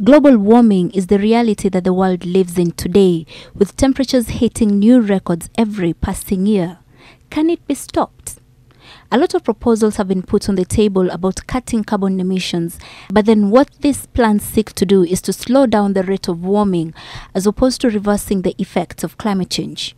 Global warming is the reality that the world lives in today, with temperatures hitting new records every passing year. Can it be stopped? A lot of proposals have been put on the table about cutting carbon emissions, but then what these plans seek to do is to slow down the rate of warming as opposed to reversing the effects of climate change.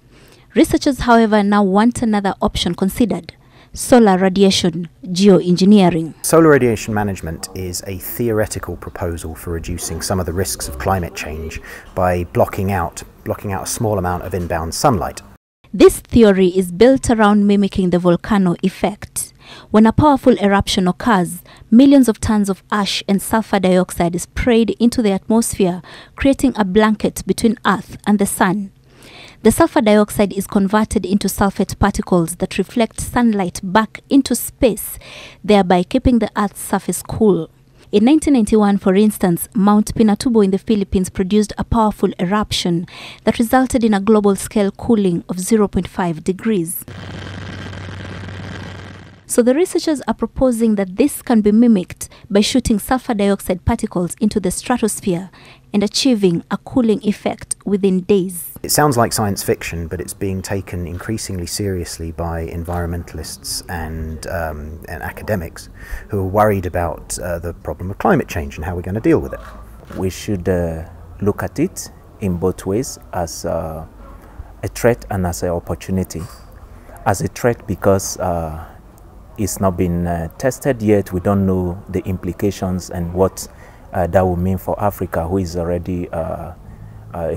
Researchers, however, now want another option considered: solar radiation geoengineering. Solar radiation management is a theoretical proposal for reducing some of the risks of climate change by blocking out a small amount of inbound sunlight. This theory is built around mimicking the volcano effect. When a powerful eruption occurs, millions of tons of ash and sulfur dioxide is sprayed into the atmosphere, creating a blanket between Earth and the Sun. The sulfur dioxide is converted into sulfate particles that reflect sunlight back into space, thereby keeping the Earth's surface cool. In 1991, for instance, Mount Pinatubo in the Philippines produced a powerful eruption that resulted in a global-scale cooling of 0.5 degrees. So the researchers are proposing that this can be mimicked by shooting sulfur dioxide particles into the stratosphere and achieving a cooling effect within days. It sounds like science fiction, but it's being taken increasingly seriously by environmentalists and academics who are worried about the problem of climate change and how we're going to deal with it. We should look at it in both ways, as a threat and as an opportunity. As a threat because it's not been tested yet. We don't know the implications and what that will mean for Africa, who is already a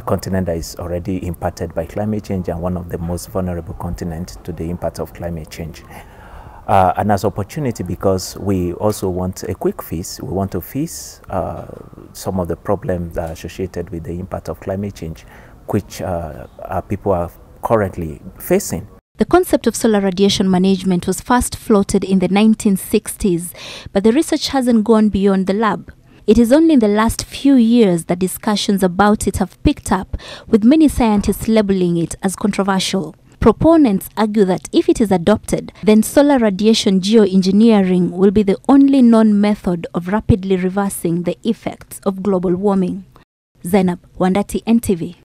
continent that is already impacted by climate change and one of the most vulnerable continents to the impact of climate change. And as opportunity because we also want a quick fix. We want to fix some of the problems that are associated with the impact of climate change, which our people are currently facing. The concept of solar radiation management was first floated in the 1960s, but the research hasn't gone beyond the lab. It is only in the last few years that discussions about it have picked up, with many scientists labeling it as controversial. Proponents argue that if it is adopted, then solar radiation geoengineering will be the only known method of rapidly reversing the effects of global warming. Zeynab Wandati, NTV.